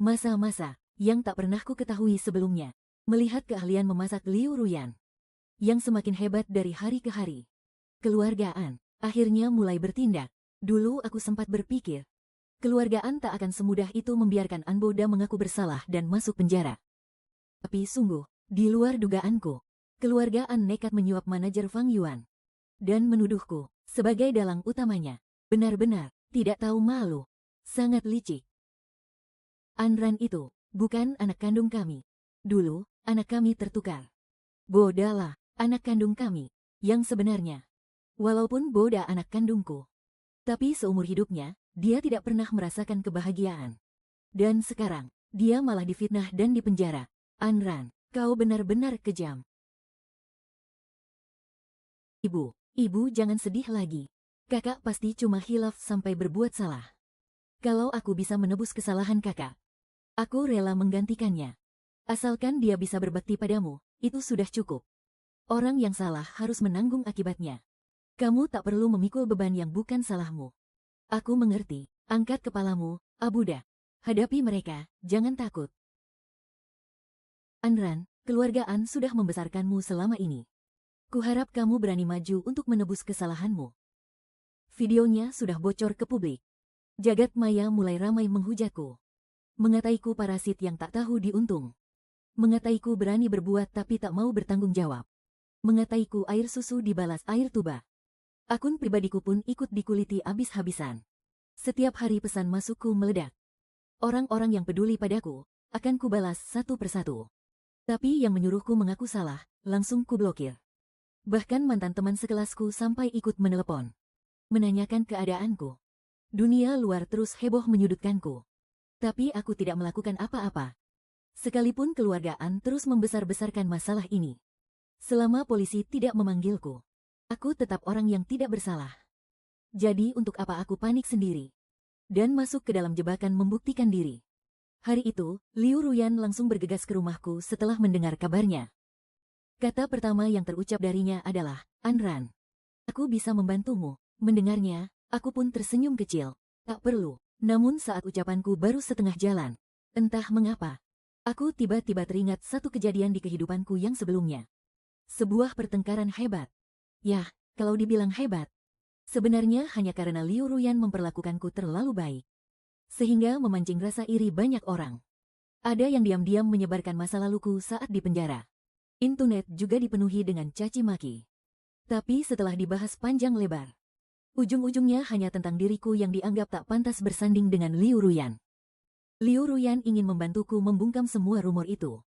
Masa-masa yang tak pernah ku ketahui sebelumnya. Melihat keahlian memasak Liu Ruyan yang semakin hebat dari hari ke hari. Keluargaan akhirnya mulai bertindak. Dulu aku sempat berpikir, keluargaan tak akan semudah itu membiarkan Anboda mengaku bersalah dan masuk penjara. Tapi sungguh, di luar dugaanku, keluargaan nekat menyuap manajer Fang Yuan dan menuduhku sebagai dalang utamanya. Benar-benar tidak tahu malu, sangat licik. Anran itu bukan anak kandung kami. Dulu, anak kami tertukar. Boda lah anak kandung kami yang sebenarnya. Walaupun Boda anak kandungku, tapi seumur hidupnya, dia tidak pernah merasakan kebahagiaan. Dan sekarang, dia malah difitnah dan dipenjara. Anran, kau benar-benar kejam. Ibu jangan sedih lagi. Kakak pasti cuma hilaf sampai berbuat salah. Kalau aku bisa menebus kesalahan kakak, aku rela menggantikannya. Asalkan dia bisa berbakti padamu, itu sudah cukup. Orang yang salah harus menanggung akibatnya. Kamu tak perlu memikul beban yang bukan salahmu. Aku mengerti. Angkat kepalamu, Abuda. Hadapi mereka, jangan takut. Anran, keluargaan sudah membesarkanmu selama ini. Kuharap kamu berani maju untuk menebus kesalahanmu. Videonya sudah bocor ke publik. Jagat maya mulai ramai menghujatku. Mengataiku parasit yang tak tahu diuntung. Mengataiku berani berbuat tapi tak mau bertanggung jawab. Mengataiku air susu dibalas air tuba. Akun pribadiku pun ikut dikuliti habis-habisan. Setiap hari pesan masukku meledak. Orang-orang yang peduli padaku akan kubalas satu persatu. Tapi yang menyuruhku mengaku salah, langsung kublokir. Bahkan mantan teman sekelasku sampai ikut menelepon, menanyakan keadaanku. Dunia luar terus heboh menyudutkanku. Tapi aku tidak melakukan apa-apa. Sekalipun keluargaan terus membesar-besarkan masalah ini. Selama polisi tidak memanggilku, aku tetap orang yang tidak bersalah. Jadi untuk apa aku panik sendiri dan masuk ke dalam jebakan membuktikan diri? Hari itu, Liu Ruyan langsung bergegas ke rumahku setelah mendengar kabarnya. Kata pertama yang terucap darinya adalah, Anran, aku bisa membantumu. Mendengarnya, aku pun tersenyum kecil. Tak perlu. Namun saat ucapanku baru setengah jalan, entah mengapa, aku tiba-tiba teringat satu kejadian di kehidupanku yang sebelumnya. Sebuah pertengkaran hebat. Yah, kalau dibilang hebat, sebenarnya hanya karena Liu Ruyan memperlakukanku terlalu baik, sehingga memancing rasa iri banyak orang. Ada yang diam-diam menyebarkan masa laluku saat di penjara. Internet juga dipenuhi dengan caci maki. Tapi setelah dibahas panjang lebar, ujung-ujungnya hanya tentang diriku yang dianggap tak pantas bersanding dengan Liu Ruyan. Liu Ruyan ingin membantuku membungkam semua rumor itu.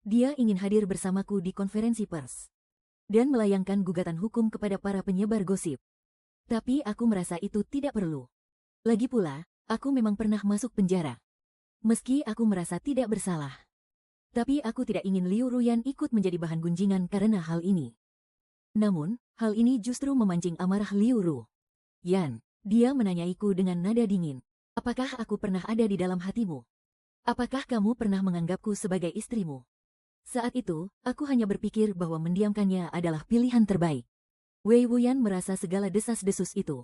Dia ingin hadir bersamaku di konferensi pers dan melayangkan gugatan hukum kepada para penyebar gosip. Tapi aku merasa itu tidak perlu. Lagi pula, aku memang pernah masuk penjara. Meski aku merasa tidak bersalah. Tapi aku tidak ingin Liu Ruyan ikut menjadi bahan gunjingan karena hal ini. Namun, hal ini justru memancing amarah Liu Ruyan. Dia menanyaiku dengan nada dingin. Apakah aku pernah ada di dalam hatimu? Apakah kamu pernah menganggapku sebagai istrimu? Saat itu, aku hanya berpikir bahwa mendiamkannya adalah pilihan terbaik. Wei Wuyan merasa segala desas-desus itu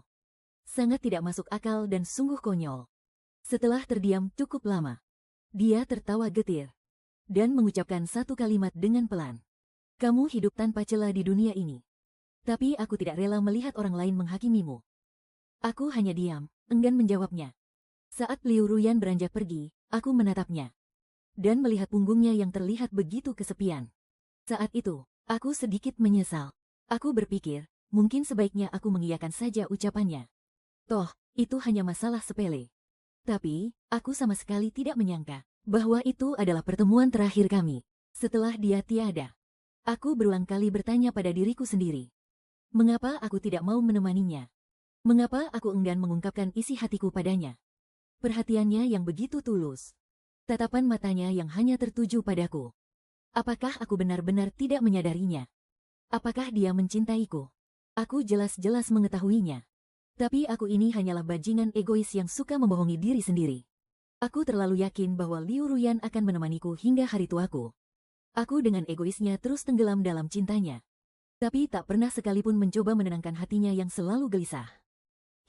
sangat tidak masuk akal dan sungguh konyol. Setelah terdiam cukup lama, dia tertawa getir dan mengucapkan satu kalimat dengan pelan. Kamu hidup tanpa celah di dunia ini. Tapi aku tidak rela melihat orang lain menghakimimu. Aku hanya diam, enggan menjawabnya. Saat Liu Ruyan beranjak pergi, aku menatapnya dan melihat punggungnya yang terlihat begitu kesepian. Saat itu, aku sedikit menyesal. Aku berpikir, mungkin sebaiknya aku mengiyakan saja ucapannya. Toh, itu hanya masalah sepele. Tapi, aku sama sekali tidak menyangka bahwa itu adalah pertemuan terakhir kami. Setelah dia tiada, aku berulang kali bertanya pada diriku sendiri. Mengapa aku tidak mau menemaninya? Mengapa aku enggan mengungkapkan isi hatiku padanya? Perhatiannya yang begitu tulus. Tatapan matanya yang hanya tertuju padaku. Apakah aku benar-benar tidak menyadarinya? Apakah dia mencintaiku? Aku jelas-jelas mengetahuinya. Tapi aku ini hanyalah bajingan egois yang suka membohongi diri sendiri. Aku terlalu yakin bahwa Liu Ruyan akan menemaniku hingga hari tuaku. Aku dengan egoisnya terus tenggelam dalam cintanya. Tapi tak pernah sekalipun mencoba menenangkan hatinya yang selalu gelisah.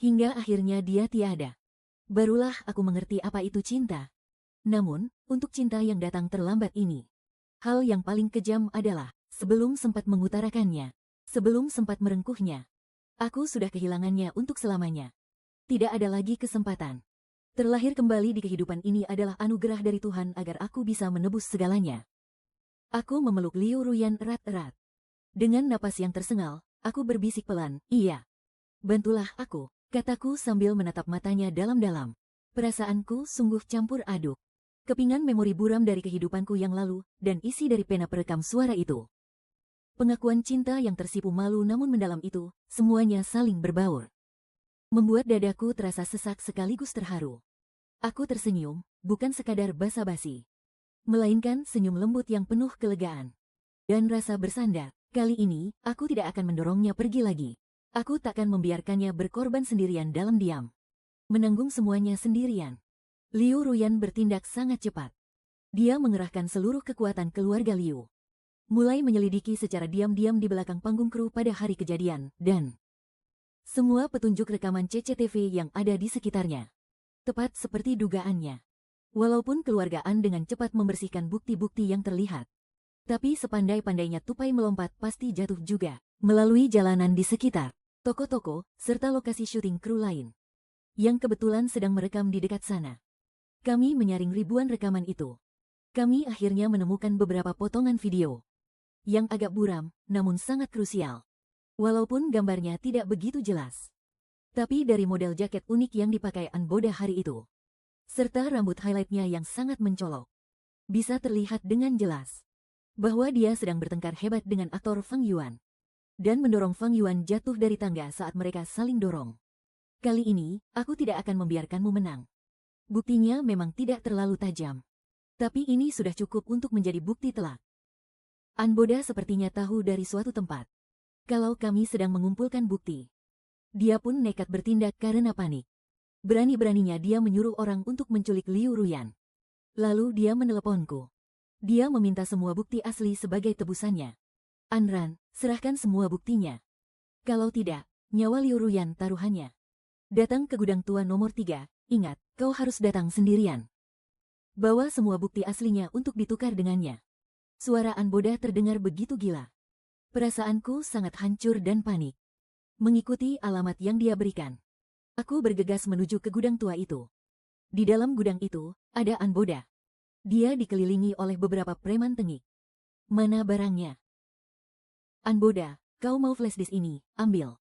Hingga akhirnya dia tiada. Barulah aku mengerti apa itu cinta. Namun, untuk cinta yang datang terlambat ini, hal yang paling kejam adalah, sebelum sempat mengutarakannya, sebelum sempat merengkuhnya, aku sudah kehilangannya untuk selamanya. Tidak ada lagi kesempatan. Terlahir kembali di kehidupan ini adalah anugerah dari Tuhan agar aku bisa menebus segalanya. Aku memeluk Liu Ruyan erat-erat. Dengan napas yang tersengal, aku berbisik pelan, "Iya. Bantulah aku," kataku sambil menatap matanya dalam-dalam. Perasaanku sungguh campur aduk. Kepingan memori buram dari kehidupanku yang lalu, dan isi dari pena perekam suara itu. Pengakuan cinta yang tersipu malu namun mendalam itu, semuanya saling berbaur. Membuat dadaku terasa sesak sekaligus terharu. Aku tersenyum, bukan sekadar basa-basi. Melainkan senyum lembut yang penuh kelegaan. Dan rasa bersandar, kali ini, aku tidak akan mendorongnya pergi lagi. Aku takkan membiarkannya berkorban sendirian dalam diam. Menanggung semuanya sendirian. Liu Ruyan bertindak sangat cepat. Dia mengerahkan seluruh kekuatan keluarga Liu. Mulai menyelidiki secara diam-diam di belakang panggung kru pada hari kejadian, dan semua petunjuk rekaman CCTV yang ada di sekitarnya. Tepat seperti dugaannya. Walaupun keluarga An dengan cepat membersihkan bukti-bukti yang terlihat, tapi sepandai-pandainya tupai melompat pasti jatuh juga, melalui jalanan di sekitar toko-toko, serta lokasi syuting kru lain, yang kebetulan sedang merekam di dekat sana. Kami menyaring ribuan rekaman itu. Kami akhirnya menemukan beberapa potongan video, yang agak buram, namun sangat krusial. Walaupun gambarnya tidak begitu jelas. Tapi dari model jaket unik yang dipakai An Boda hari itu, serta rambut highlightnya yang sangat mencolok, bisa terlihat dengan jelas bahwa dia sedang bertengkar hebat dengan aktor Fang Yuan, dan mendorong Fang Yuan jatuh dari tangga saat mereka saling dorong. Kali ini, aku tidak akan membiarkanmu menang. Buktinya memang tidak terlalu tajam. Tapi ini sudah cukup untuk menjadi bukti telak. An Boda sepertinya tahu dari suatu tempat kalau kami sedang mengumpulkan bukti. Dia pun nekat bertindak karena panik. Berani-beraninya dia menyuruh orang untuk menculik Liu Ruyan. Lalu dia meneleponku. Dia meminta semua bukti asli sebagai tebusannya. "Anran, serahkan semua buktinya. Kalau tidak, nyawa Liu Ruyan taruhannya. Datang ke gudang tua nomor 3, ingat, kau harus datang sendirian. Bawa semua bukti aslinya untuk ditukar dengannya." Suara An Boda terdengar begitu gila. Perasaanku sangat hancur dan panik. Mengikuti alamat yang dia berikan, aku bergegas menuju ke gudang tua itu. Di dalam gudang itu, ada An Boda. Dia dikelilingi oleh beberapa preman tengik. "Mana barangnya?" "An Boda, kau mau flashdisk ini, ambil.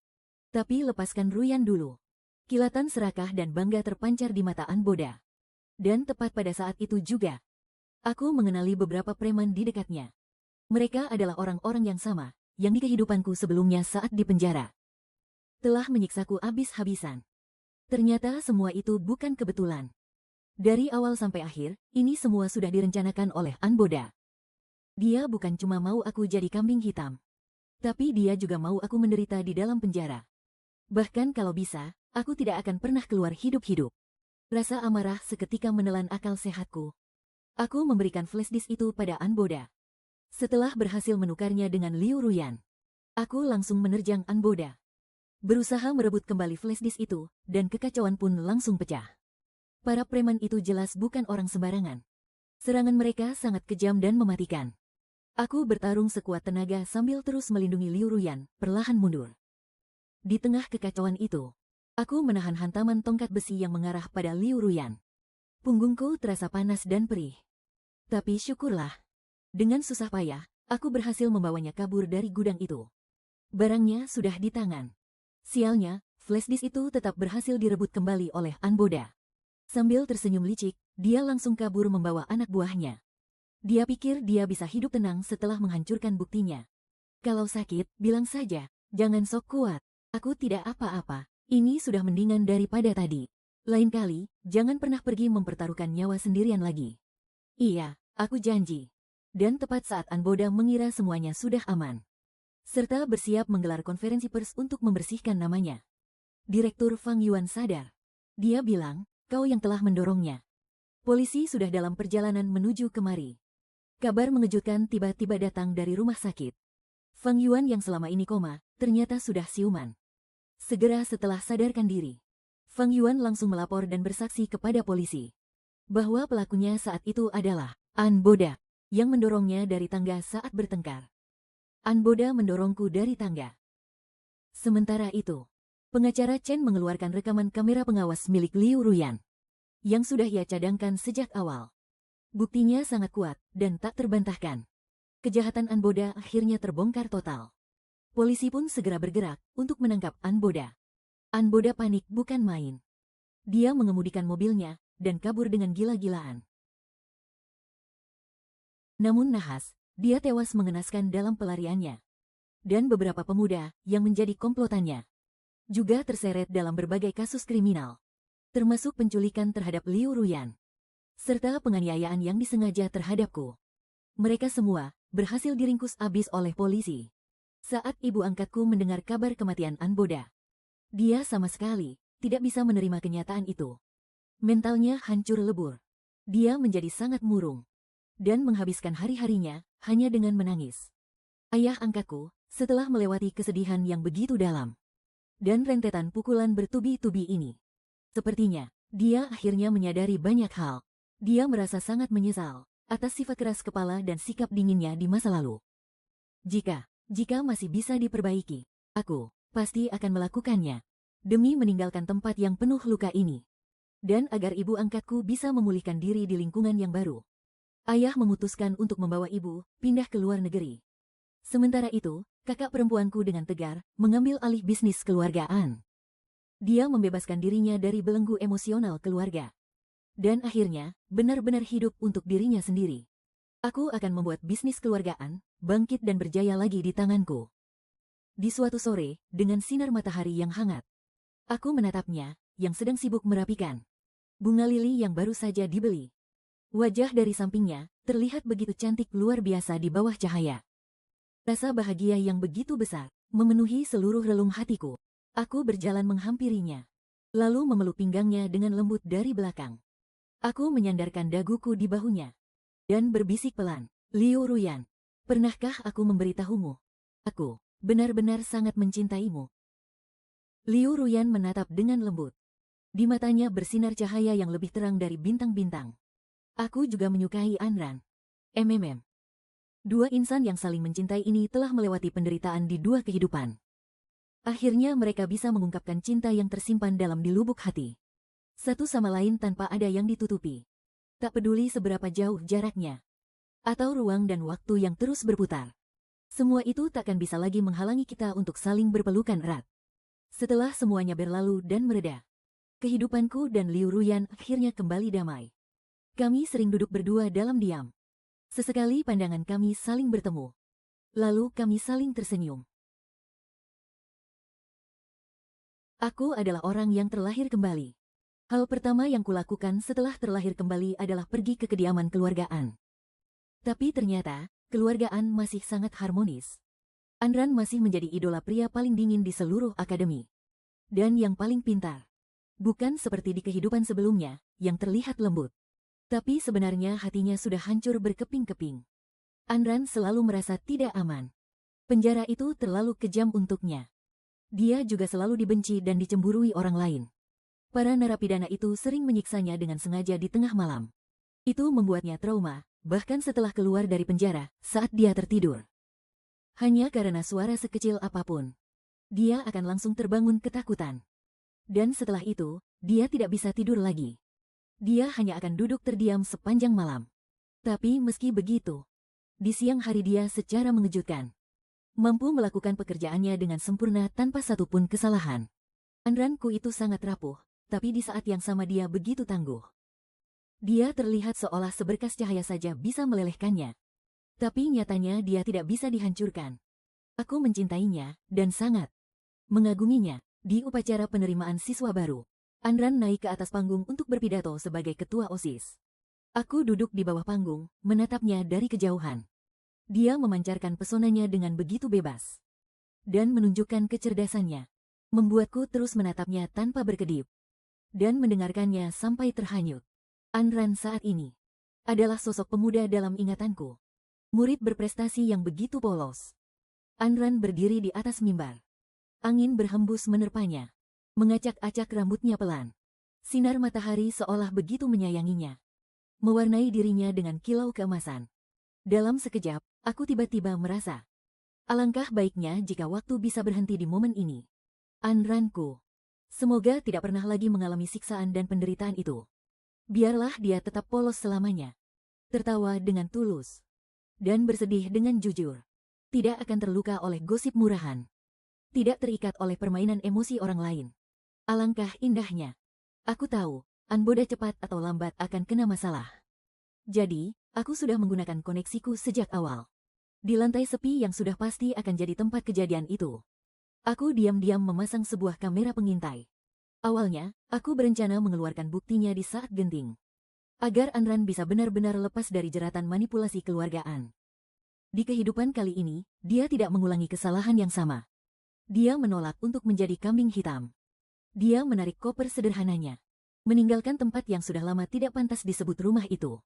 Tapi lepaskan Ruyan dulu." Kilatan serakah dan bangga terpancar di mata An Boda. Dan tepat pada saat itu juga, aku mengenali beberapa preman di dekatnya. Mereka adalah orang-orang yang sama, yang di kehidupanku sebelumnya saat di penjara. Telah menyiksaku habis-habisan. Ternyata semua itu bukan kebetulan. Dari awal sampai akhir, ini semua sudah direncanakan oleh An Boda. Dia bukan cuma mau aku jadi kambing hitam, tapi dia juga mau aku menderita di dalam penjara. Bahkan kalau bisa, aku tidak akan pernah keluar hidup-hidup. Rasa amarah seketika menelan akal sehatku. Aku memberikan flashdisk itu pada An Boda. Setelah berhasil menukarnya dengan Liu Ruyan, aku langsung menerjang An Boda. Berusaha merebut kembali flashdisk itu, dan kekacauan pun langsung pecah. Para preman itu jelas bukan orang sembarangan. Serangan mereka sangat kejam dan mematikan. Aku bertarung sekuat tenaga sambil terus melindungi Liu Ruyan, perlahan mundur. Di tengah kekacauan itu, aku menahan hantaman tongkat besi yang mengarah pada Liu Ruyan. Punggungku terasa panas dan perih. Tapi syukurlah, dengan susah payah, aku berhasil membawanya kabur dari gudang itu. Barangnya sudah di tangan. Sialnya, flashdisk itu tetap berhasil direbut kembali oleh An Boda. Sambil tersenyum licik, dia langsung kabur membawa anak buahnya. Dia pikir dia bisa hidup tenang setelah menghancurkan buktinya. Kalau sakit, bilang saja, jangan sok kuat. Aku tidak apa-apa, ini sudah mendingan daripada tadi. Lain kali, jangan pernah pergi mempertaruhkan nyawa sendirian lagi. Iya, aku janji. Dan tepat saat Anboda mengira semuanya sudah aman, serta bersiap menggelar konferensi pers untuk membersihkan namanya, Direktur Fang Yuan sadar. Dia bilang, kau yang telah mendorongnya. Polisi sudah dalam perjalanan menuju kemari. Kabar mengejutkan tiba-tiba datang dari rumah sakit. Fang Yuan yang selama ini koma, ternyata sudah siuman. Segera setelah sadarkan diri, Fang Yuan langsung melapor dan bersaksi kepada polisi bahwa pelakunya saat itu adalah Anboda yang mendorongnya dari tangga saat bertengkar. Anboda mendorongku dari tangga. Sementara itu, pengacara Chen mengeluarkan rekaman kamera pengawas milik Liu Ruyan yang sudah ia cadangkan sejak awal. Buktinya sangat kuat dan tak terbantahkan. Kejahatan Anboda akhirnya terbongkar total. Polisi pun segera bergerak untuk menangkap Anboda. Anboda panik bukan main. Dia mengemudikan mobilnya dan kabur dengan gila-gilaan. Namun nahas, dia tewas mengenaskan dalam pelariannya. Dan beberapa pemuda yang menjadi komplotannya juga terseret dalam berbagai kasus kriminal, termasuk penculikan terhadap Liu Ruyan, serta penganiayaan yang disengaja terhadapku. Mereka semua berhasil diringkus habis oleh polisi. Saat ibu angkatku mendengar kabar kematian Anboda, dia sama sekali tidak bisa menerima kenyataan itu. Mentalnya hancur lebur. Dia menjadi sangat murung dan menghabiskan hari-harinya hanya dengan menangis. Ayah angkatku, setelah melewati kesedihan yang begitu dalam dan rentetan pukulan bertubi-tubi ini, sepertinya dia akhirnya menyadari banyak hal. Dia merasa sangat menyesal atas sifat keras kepala dan sikap dinginnya di masa lalu. Jika masih bisa diperbaiki, aku pasti akan melakukannya demi meninggalkan tempat yang penuh luka ini dan agar ibu angkatku bisa memulihkan diri di lingkungan yang baru. Ayah memutuskan untuk membawa ibu pindah ke luar negeri. Sementara itu, kakak perempuanku dengan tegar mengambil alih bisnis keluargaan. Dia membebaskan dirinya dari belenggu emosional keluarga. Dan akhirnya, benar-benar hidup untuk dirinya sendiri. Aku akan membuat bisnis keluargaan bangkit dan berjaya lagi di tanganku. Di suatu sore, dengan sinar matahari yang hangat, aku menatapnya, yang sedang sibuk merapikan bunga lili yang baru saja dibeli. Wajah dari sampingnya terlihat begitu cantik luar biasa di bawah cahaya. Rasa bahagia yang begitu besar memenuhi seluruh relung hatiku. Aku berjalan menghampirinya, lalu memeluk pinggangnya dengan lembut dari belakang. Aku menyandarkan daguku di bahunya dan berbisik pelan, Liu Ruyan, pernahkah aku memberitahumu? Aku benar-benar sangat mencintaimu. Liu Ruyan menatap dengan lembut. Di matanya bersinar cahaya yang lebih terang dari bintang-bintang. Aku juga menyukai Anran. Dua insan yang saling mencintai ini telah melewati penderitaan di dua kehidupan. Akhirnya mereka bisa mengungkapkan cinta yang tersimpan dalam di lubuk hati. Satu sama lain tanpa ada yang ditutupi. Tak peduli seberapa jauh jaraknya, atau ruang dan waktu yang terus berputar. Semua itu takkan bisa lagi menghalangi kita untuk saling berpelukan erat. Setelah semuanya berlalu dan mereda, kehidupanku dan Liu Ruyan akhirnya kembali damai. Kami sering duduk berdua dalam diam. Sesekali pandangan kami saling bertemu. Lalu kami saling tersenyum. Aku adalah orang yang terlahir kembali. Hal pertama yang kulakukan setelah terlahir kembali adalah pergi ke kediaman keluargaan. Tapi ternyata, keluargaan masih sangat harmonis. Anran masih menjadi idola pria paling dingin di seluruh akademi. Dan yang paling pintar. Bukan seperti di kehidupan sebelumnya, yang terlihat lembut. Tapi sebenarnya hatinya sudah hancur berkeping-keping. Anran selalu merasa tidak aman. Penjara itu terlalu kejam untuknya. Dia juga selalu dibenci dan dicemburui orang lain. Para narapidana itu sering menyiksanya dengan sengaja di tengah malam. Itu membuatnya trauma, bahkan setelah keluar dari penjara, saat dia tertidur. Hanya karena suara sekecil apapun, dia akan langsung terbangun ketakutan. Dan setelah itu, dia tidak bisa tidur lagi. Dia hanya akan duduk terdiam sepanjang malam. Tapi meski begitu, di siang hari dia secara mengejutkan mampu melakukan pekerjaannya dengan sempurna tanpa satupun kesalahan. Anranku itu sangat rapuh, tapi di saat yang sama dia begitu tangguh. Dia terlihat seolah seberkas cahaya saja bisa melelehkannya. Tapi nyatanya dia tidak bisa dihancurkan. Aku mencintainya dan sangat mengaguminya. Di upacara penerimaan siswa baru, Anran naik ke atas panggung untuk berpidato sebagai ketua OSIS. Aku duduk di bawah panggung, menatapnya dari kejauhan. Dia memancarkan pesonanya dengan begitu bebas. Dan menunjukkan kecerdasannya. Membuatku terus menatapnya tanpa berkedip. Dan mendengarkannya sampai terhanyut. Anran saat ini adalah sosok pemuda dalam ingatanku. Murid berprestasi yang begitu polos. Anran berdiri di atas mimbar. Angin berhembus menerpanya. Mengacak-acak rambutnya pelan. Sinar matahari seolah begitu menyayanginya. Mewarnai dirinya dengan kilau keemasan. Dalam sekejap, aku tiba-tiba merasa. Alangkah baiknya jika waktu bisa berhenti di momen ini. Anranku. Semoga tidak pernah lagi mengalami siksaan dan penderitaan itu. Biarlah dia tetap polos selamanya. Tertawa dengan tulus. Dan bersedih dengan jujur. Tidak akan terluka oleh gosip murahan. Tidak terikat oleh permainan emosi orang lain. Alangkah indahnya. Aku tahu, Anboda cepat atau lambat akan kena masalah. Jadi, aku sudah menggunakan koneksiku sejak awal. Di lantai sepi yang sudah pasti akan jadi tempat kejadian itu. Aku diam-diam memasang sebuah kamera pengintai. Awalnya, aku berencana mengeluarkan buktinya di saat genting. Agar Anran bisa benar-benar lepas dari jeratan manipulasi keluargaan. Di kehidupan kali ini, dia tidak mengulangi kesalahan yang sama. Dia menolak untuk menjadi kambing hitam. Dia menarik koper sederhananya. Meninggalkan tempat yang sudah lama tidak pantas disebut rumah itu.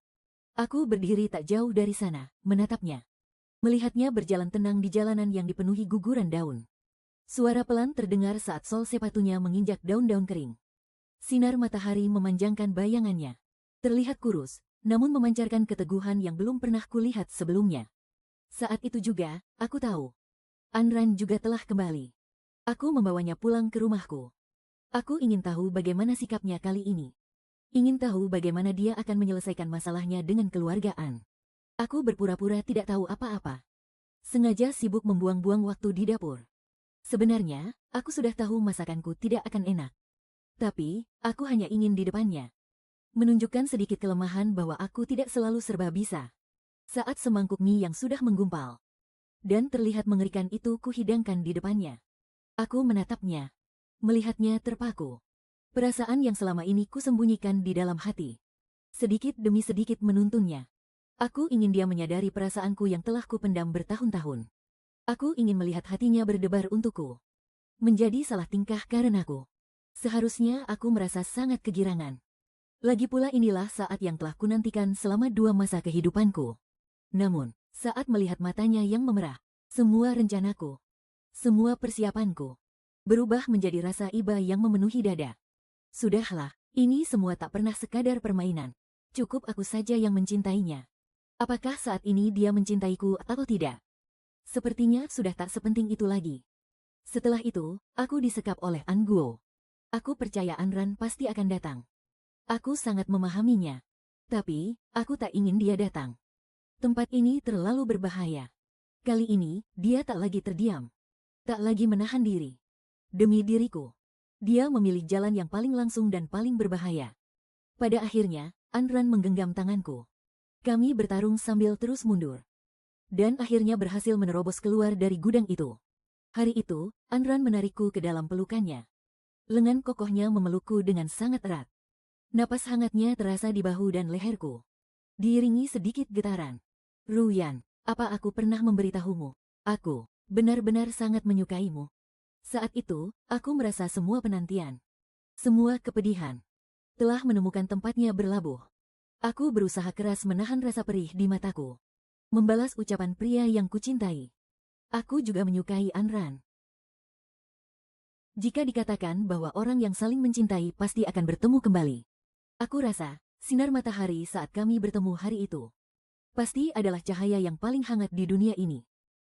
Aku berdiri tak jauh dari sana, menatapnya. Melihatnya berjalan tenang di jalanan yang dipenuhi guguran daun. Suara pelan terdengar saat sol sepatunya menginjak daun-daun kering. Sinar matahari memanjangkan bayangannya. Terlihat kurus, namun memancarkan keteguhan yang belum pernah kulihat sebelumnya. Saat itu juga, aku tahu. Anran juga telah kembali. Aku membawanya pulang ke rumahku. Aku ingin tahu bagaimana sikapnya kali ini. Ingin tahu bagaimana dia akan menyelesaikan masalahnya dengan keluargaan. Aku berpura-pura tidak tahu apa-apa. Sengaja sibuk membuang-buang waktu di dapur. Sebenarnya, aku sudah tahu masakanku tidak akan enak. Tapi, aku hanya ingin di depannya. Menunjukkan sedikit kelemahan bahwa aku tidak selalu serba bisa. Saat semangkuk mie yang sudah menggumpal dan terlihat mengerikan itu kuhidangkan di depannya. Aku menatapnya. Melihatnya terpaku. Perasaan yang selama ini kusembunyikan di dalam hati. Sedikit demi sedikit menuntunnya. Aku ingin dia menyadari perasaanku yang telah kupendam bertahun-tahun. Aku ingin melihat hatinya berdebar untukku. Menjadi salah tingkah karenaku. Seharusnya aku merasa sangat kegirangan. Lagi pula inilah saat yang telah kunantikan selama 2 masa kehidupanku. Namun, saat melihat matanya yang memerah, semua rencanaku, semua persiapanku, berubah menjadi rasa iba yang memenuhi dada. Sudahlah, ini semua tak pernah sekadar permainan. Cukup aku saja yang mencintainya. Apakah saat ini dia mencintaiku atau tidak? Sepertinya sudah tak sepenting itu lagi. Setelah itu, aku disekap oleh Anguo. Aku percaya Anran pasti akan datang. Aku sangat memahaminya. Tapi, aku tak ingin dia datang. Tempat ini terlalu berbahaya. Kali ini, dia tak lagi terdiam. Tak lagi menahan diri. Demi diriku. Dia memilih jalan yang paling langsung dan paling berbahaya. Pada akhirnya, Anran menggenggam tanganku. Kami bertarung sambil terus mundur. Dan akhirnya berhasil menerobos keluar dari gudang itu. Hari itu, Anran menarikku ke dalam pelukannya. Lengan kokohnya memelukku dengan sangat erat. Napas hangatnya terasa di bahu dan leherku. Diiringi sedikit getaran. Ruyan, apa aku pernah memberitahumu? Aku benar-benar sangat menyukaimu. Saat itu, aku merasa semua penantian, semua kepedihan, telah menemukan tempatnya berlabuh. Aku berusaha keras menahan rasa perih di mataku. Membalas ucapan pria yang kucintai. Aku juga menyukai Anran. Jika dikatakan bahwa orang yang saling mencintai pasti akan bertemu kembali. Aku rasa, sinar matahari saat kami bertemu hari itu pasti adalah cahaya yang paling hangat di dunia ini.